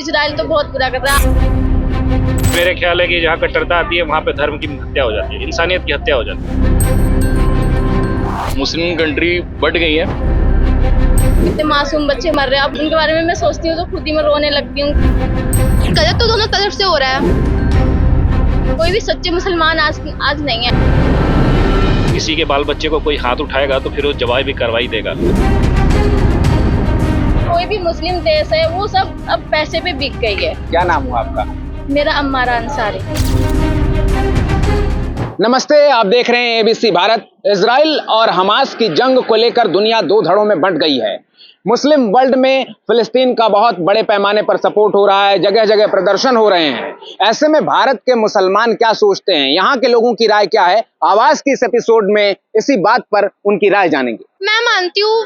Israel तो बहुत बुरा कर रहा है। मेरे ख्याल है कि जहाँ कट्टरता आती है वहाँ पे धर्म की हत्या हो जाती है, इंसानियत की हत्या हो जाती है। मुस्लिम कंट्री बढ़ गई है। कितने मासूम बच्चे मर रहे हैं, अब उनके बारे में मैं सोचती हूँ तो खुद ही मैं रोने लगती हूँ। गलत तो दोनों तरफ से हो रहा है, कोई भी सच्चे मुसलमान आज नहीं है। किसी के बाल बच्चे को कोई हाथ उठाएगा तो फिर वो जवाबी कार्रवाई देगा। कोई भी मुस्लिम देश है वो सब अब पैसे पे बिक गई है। क्या नाम हुआ आपका? मेरा अम्मारा अंसारी। नमस्ते, आप देख रहे हैं एबीसी भारत। इजराइल और हमास की जंग को लेकर दुनिया दो धड़ों में बंट गई है। मुस्लिम वर्ल्ड में फिलिस्तीन का बहुत बड़े पैमाने पर सपोर्ट हो रहा है, जगह जगह प्रदर्शन हो रहे हैं। ऐसे में भारत के मुसलमान क्या सोचते हैं, यहाँ के लोगों की राय क्या है, आवाज की इस एपिसोड में इसी बात पर उनकी राय जानेंगे। मैं मानती हूँ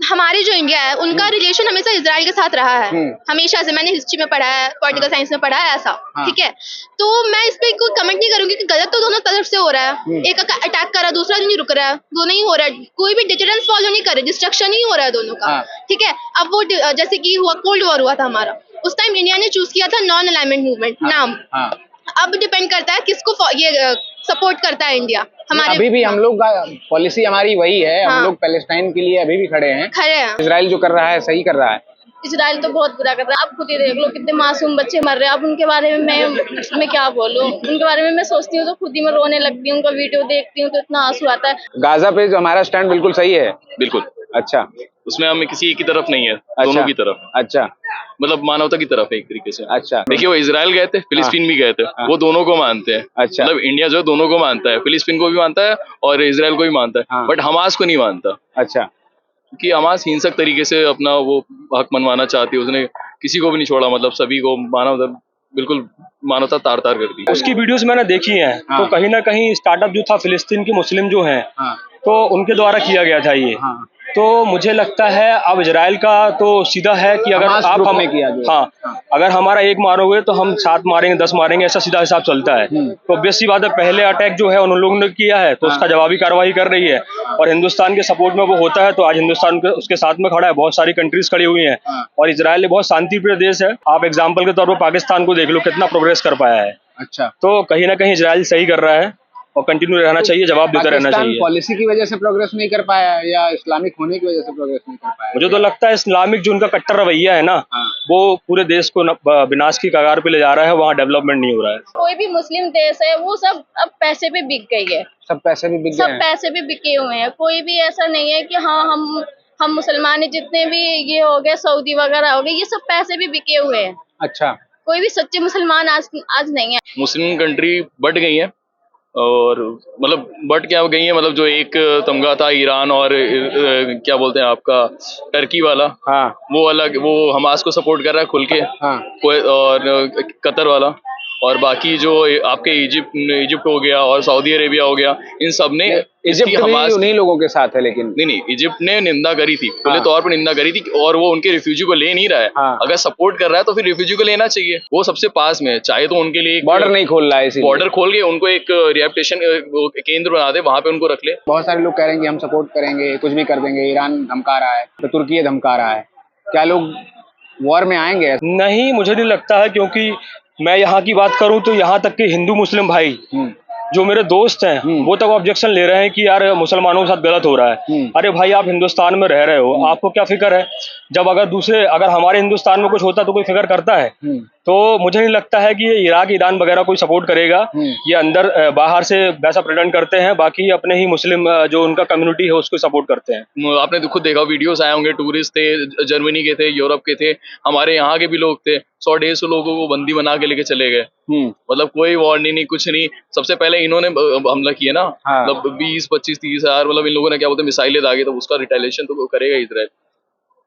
हमारी जो इंडिया है उनका रिलेशन हमेशा इजराइल के साथ रहा है, हमेशा से। मैंने हिस्ट्री में पढ़ा है, पॉलिटिकल साइंस में पढ़ा है ऐसा। ठीक है, तो मैं इस पे कोई कमेंट नहीं करूंगी कि गलत तो दोनों तरफ से हो रहा है। एक अटैक कर रहा है, दूसरा नहीं रुक रहा है, दोनों ही हो रहा है। कोई भी डिटरेंस फॉलो नहीं कर रहे, डिस्ट्रक्शन ही हो रहा है दोनों का। ठीक है, अब वो जैसे कि हुआ कोल्ड वॉर हुआ था हमारा, उस टाइम इंडिया ने चूज किया था नॉन अलाइनमेंट मूवमेंट नाम। अब डिपेंड करता है किसको ये सपोर्ट करता है इंडिया। हमारे अभी भी हम लोग का पॉलिसी हमारी वही है। हम लोग पैलेस्टाइन के लिए अभी भी खड़े हैं। इजराइल जो कर रहा है सही कर रहा है। इजराइल तो बहुत बुरा कर रहा है। आप खुद ही देख लो कितने मासूम बच्चे मर रहे हैं। अब उनके बारे में मैं क्या बोलूं, उनके बारे में मैं सोचती हूँ तो खुद ही मैं रोने लगती हूँ। उनका वीडियो देखती हूँ तो इतना आंसू आता है। गाजा पे जो हमारा स्टैंड बिल्कुल सही है। बिल्कुल। अच्छा, उसमें हम किसी एक की तरफ नहीं है, दोनों की तरफ। अच्छा, मतलब मानवता की तरफ है एक तरीके से। अच्छा, देखिए, वो इजराइल गए थे, फिलिस्तीन भी गए थे, वो दोनों को मानते हैं। अच्छा, मतलब इंडिया जो है दोनों को मानता है, फिलिस्तीन को भी मानता है और इजराइल को भी मानता है, बट हमास को नहीं मानता। अच्छा, क्योंकि हमास हिंसक तरीके से अपना वो हक मनवाना चाहती है। उसने किसी को भी नहीं छोड़ा, मतलब सभी को बिल्कुल मानवता तार तार कर दी। उसकी वीडियोस मैंने देखी हैं। तो कहीं ना कहीं स्टार्टअप जो था फिलिस्तीन के मुस्लिम जो हैं, तो उनके द्वारा किया गया था ये। तो मुझे लगता है अब इजराइल का तो सीधा है कि अगर आप हमें किया अगर हमारा एक मारोगे तो हम 7 मारेंगे, 10 मारेंगे, ऐसा सीधा हिसाब चलता है। तो ऑब्वियस सी बात है, पहले अटैक जो है उन लोगों ने किया है तो उसका जवाबी कार्रवाई कर रही है और हिंदुस्तान के सपोर्ट में वो होता है। तो आज हिंदुस्तान उसके साथ में खड़ा है, बहुत सारी कंट्रीज खड़ी हुई हैं और इजराइल बहुत शांतिप्रिय देश है। आप एग्जाम्पल के तौर पर पाकिस्तान को देख लो, कितना प्रोग्रेस कर पाया है। अच्छा, तो कहीं ना कहीं इजराइल सही कर रहा है और कंटिन्यू रहना चाहिए, जवाब देता रहना चाहिए। पॉलिसी की वजह से प्रोग्रेस नहीं कर पाया या इस्लामिक होने की वजह से प्रोग्रेस नहीं कर पाया? मुझे तो लगता है इस्लामिक जो उनका कट्टर रवैया है ना, वो पूरे देश को विनाश की कगार पे ले जा रहा है। वहाँ डेवलपमेंट नहीं हो रहा है। कोई भी मुस्लिम देश है वो सब अब पैसे पे बिक गई है। सब पैसे भी बिक गए हैं। सब पैसे भी बिके हुए हैं। कोई भी ऐसा नहीं है कि हाँ हम मुसलमान जितने भी ये हो गए, सऊदी वगैरह हो गए, ये सब पैसे भी बिके हुए हैं। अच्छा, कोई भी सच्चे मुसलमान आज नहीं है। मुस्लिम कंट्री बढ़ गई है और मतलब बढ़ क्या गई है, मतलब जो एक तमगा था ईरान और क्या बोलते हैं आपका टर्की वाला, वो अलग, वो हमास को सपोर्ट कर रहा है खुल के। और कतर वाला और बाकी जो आपके इजिप्ट हो गया और सऊदी अरेबिया हो गया, इन सब ने इजिप्ट भी उन्हीं लोगों के साथ है। लेकिन नहीं, इजिप्ट ने निंदा करी थी, खुले तौर पर निंदा करी थी और वो उनके रिफ्यूजी को ले नहीं रहा है। अगर सपोर्ट कर रहा है तो फिर रिफ्यूजी को लेना चाहिए, वो सबसे पास में है। चाहे तो उनके लिए बॉर्डर नहीं खोल रहा है, बॉर्डर खोल के उनको एक रिहैबिलिटेशन केंद्र बना दे, वहां पे उनको रख ले। बहुत सारे लोग कह रहे हैं कि हम सपोर्ट करेंगे, कुछ भी कर देंगे। ईरान धमका रहा है, तो तुर्की धमका रहा है। क्या लोग वॉर में आएंगे? नहीं, मुझे नहीं लगता है, क्योंकि मैं यहाँ की बात करूँ तो यहाँ तक के हिंदू मुस्लिम भाई जो मेरे दोस्त हैं वो तक ऑब्जेक्शन ले रहे हैं कि यार मुसलमानों के साथ गलत हो रहा है। अरे भाई, आप हिंदुस्तान में रह रहे हो, आपको क्या फिक्र है? जब अगर हमारे हिंदुस्तान में कुछ होता तो कोई फिक्र करता है? तो मुझे नहीं लगता है कि ये इराक ईरान वगैरह कोई सपोर्ट करेगा। ये अंदर बाहर से वैसा प्रेजेंट करते हैं, बाकी अपने ही मुस्लिम जो उनका कम्युनिटी है उसको सपोर्ट करते हैं। आपने खुद देखा, वीडियोस आए होंगे, टूरिस्ट थे, जर्मनी के थे, यूरोप के थे, हमारे यहाँ के भी लोग थे। 100-150 लोगों को बंदी बना के लेके चले गए। मतलब कोई वार्निंग नहीं, कुछ नहीं। सबसे पहले इन्होंने हमला किया ना, मतलब 20-25-30 हजार, मतलब इन लोगों ने क्या बोलते हैं मिसाइलें दागे, तो उसका रिटेलिएशन तो करेगा इजराइल।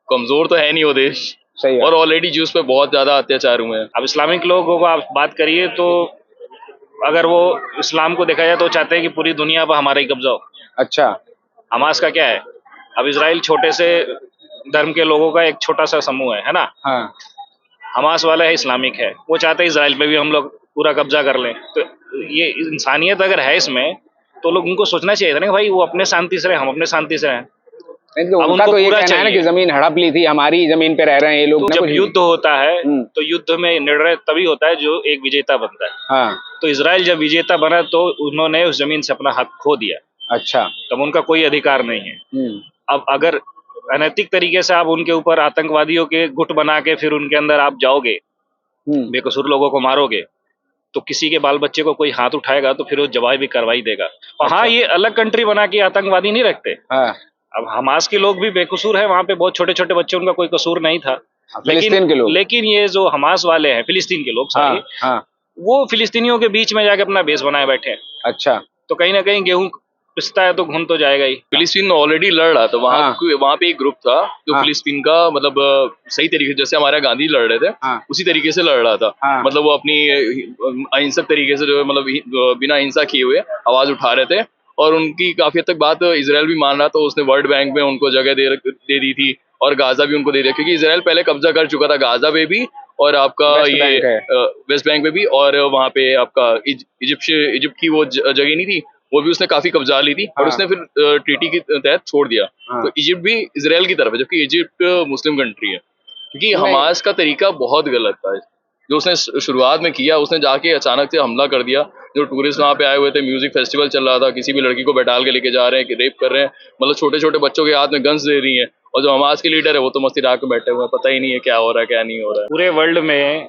कमजोर तो है नहीं वो देश, और ऑलरेडी ज्यूस पे बहुत ज्यादा अत्याचार हुए हैं। अब इस्लामिक लोगों को आप बात करिए तो अगर वो इस्लाम को देखा जाए तो चाहते हैं कि पूरी दुनिया पर हमारा ही कब्जा हो। अच्छा, हमास का क्या है? अब इजराइल छोटे से धर्म के लोगों का एक छोटा सा समूह है ना। हमास वाला है इस्लामिक है, वो चाहते हैं इजराइल पे भी हम लोग पूरा कब्जा कर लें। तो ये इंसानियत अगर है इसमें तो लोग उनको सोचना चाहिए था ना भाई, वो अपने शांति से रहे, हम अपने शांति से रहें। तो उनका तो ये कहना है ना कि जमीन हड़प ली थी, हमारी जमीन पे रह रहे हैं ये लोग। तो जब युद्ध होता है तो युद्ध में निर्णय तभी होता है जो एक विजेता बनता है। हाँ। तो इजराइल जब विजेता बना तो उन्होंने उस जमीन से अपना हक खो दिया। अच्छा। तब उनका कोई अधिकार नहीं है। अब अगर अनैतिक तरीके से आप उनके ऊपर आतंकवादियों के गुट बना के फिर उनके अंदर आप जाओगे, बेकसूर लोगों को मारोगे, तो किसी के बाल बच्चे को कोई हाथ उठाएगा तो फिर वो जवाबी कार्रवाई देगा। अच्छा। हाँ, ये अलग कंट्री बना के आतंकवादी नहीं रखते। हाँ। अब हमास के लोग भी बेकसूर है, वहां पे बहुत छोटे छोटे बच्चे, उनका कोई कसूर नहीं था। लेकिन ये जो हमास वाले हैं, फिलिस्तीन के लोग सारे, हाँ। वो फिलिस्तीनियों के बीच में जाके अपना बेस बनाए बैठे हैं। अच्छा। तो कहीं ना कहीं गेहूं पिसता है तो घुन तो जाएगा ही। फिलिस्तीन ऑलरेडी लड़ रहा था वहाँ पे एक ग्रुप था जो फिलिस्तीन का मतलब सही तरीके से, जैसे हमारे गांधी लड़ रहे थे उसी तरीके से लड़ रहा था। मतलब वो अपनी अहिंसक तरीके से जो मतलब बिना हिंसा किए हुए आवाज उठा रहे थे, और उनकी काफी हद तक बात इजराइल भी मान रहा था। उसने वर्ल्ड बैंक में उनको जगह दे दी थी और गाजा भी उनको दे दिया, क्योंकि इजराइल पहले कब्जा कर चुका था गाजा पे भी और आपका ये वेस्ट बैंक पे भी, और वहाँ पे आपका इजिप्ट की वो जगह नहीं थी, वो भी उसने काफी कब्जा ली थी। और उसने फिर ट्रीटी के तहत छोड़ दिया। तो इजिप्ट भी इजराइल की तरफ है, जबकि इजिप्ट मुस्लिम कंट्री है। क्योंकि हमास का तरीका बहुत गलत था जो उसने शुरुआत में किया। उसने जाके अचानक से हमला कर दिया। जो टूरिस्ट वहाँ पे आए हुए थे, म्यूजिक फेस्टिवल चल रहा था, किसी भी लड़की को बैठाल के लेके जा रहे हैं, कि रेप कर रहे हैं, मतलब छोटे छोटे बच्चों के हाथ में गन्स दे रही हैं। और जो हमास के लीडर है वो तो मस्ती रात में बैठे हुए हैं, पता ही नहीं है क्या हो रहा है क्या नहीं हो रहा है। पूरे वर्ल्ड में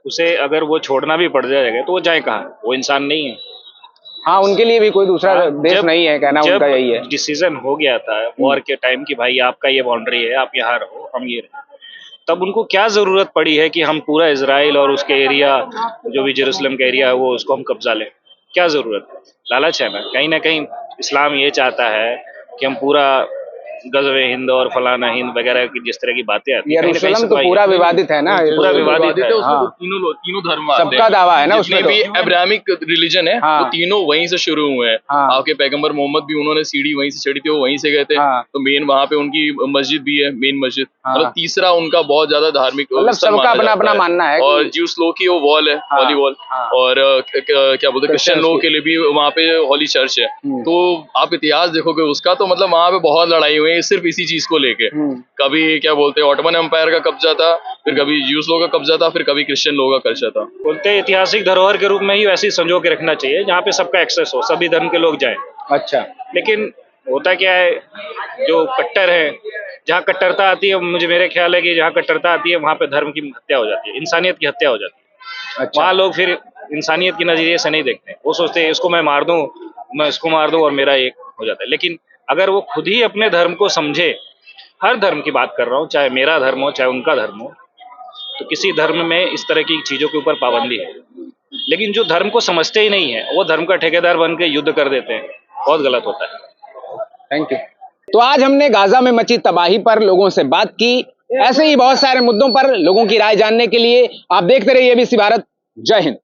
उसे अगर वो छोड़ना भी पड़ जाएगा तो वो जाए कहाँ? वो इंसान नहीं है। हाँ, उनके लिए भी कोई दूसरा देश नहीं है, कहना उनका यही है। डिसीजन हो गया था वॉर के टाइम की, भाई आपका ये बाउंड्री है, आप यहाँ रहो, हम ये रहो, तब उनको क्या जरूरत पड़ी है कि हम पूरा इजराइल और उसके एरिया, जो भी जेरूसलम का एरिया है, वो उसको हम कब्जा लें? क्या जरूरत है? लालच है ना कहीं इस्लाम ये चाहता है कि हम पूरा गज़वे हिंद और फलाना हिंद वगैरह की जिस तरह की बातें आती हैं, यरूशलेम तो पूरा विवादित है ना, पूरा विवादित है। तीनों धर्म सबका दावा है ना, उसमें भी अब्राहमिक रिलीजन है वो तीनों वहीं से शुरू हुए हैं। आपके पैगंबर मोहम्मद भी, उन्होंने सीढ़ी वहीं से चढ़ी थी, वो वहीं से गए थे। तो मेन वहाँ पे उनकी मस्जिद भी है, मेन मस्जिद। मतलब तीसरा उनका बहुत ज्यादा धार्मिक, सबका अपना अपना मानना है। और ज्यूस लोग की वो वॉल है, हॉली वॉल, और क्या बोलते हैं क्रिश्चियन लोगों के लिए भी वहाँ पे हॉली चर्च है। तो आप इतिहास देखोगे उसका, तो मतलब वहाँ पे बहुत लड़ाई हुई है सिर्फ इसी चीज को लेके। कभी क्या बोलते हैं ऑटोमन एम्पायर का कब्जा था, फिर कभी ज्यूस लोगों का कब्जा था, फिर कभी क्रिश्चियन लोगों का कब्जा था। बोलते हैं ऐतिहासिक धरोहर के रूप में ही वैसे ही संजो के रखना चाहिए जहाँ पे सबका एक्सेस हो, सभी धर्म के लोग जाएं। अच्छा। लेकिन होता क्या है, जो कट्टर है, जहाँ कट्टरता आती है, मुझे मेरे ख्याल है कि जहाँ कट्टरता आती है वहाँ पे धर्म की हत्या हो जाती है, इंसानियत की हत्या हो जाती है। अच्छा। वहाँ लोग फिर इंसानियत की नजरिए से नहीं देखते, वो सोचते हैं इसको मैं मार दूं, मैं इसको मार दूं और मेरा एक हो जाता है। लेकिन अगर वो खुद ही अपने धर्म को समझे, हर धर्म की बात कर रहा हूँ, चाहे मेरा धर्म हो चाहे उनका धर्म हो, तो किसी धर्म में इस तरह की चीजों के ऊपर पाबंदी है। लेकिन जो धर्म को समझते ही नहीं है वो धर्म का ठेकेदार बन के युद्ध कर देते हैं, बहुत गलत होता है। Thank you. तो आज हमने गाजा में मची तबाही पर लोगों से बात की। ऐसे ही बहुत सारे मुद्दों पर लोगों की राय जानने के लिए आप देखते रहिए ABC भारत। जय हिंद।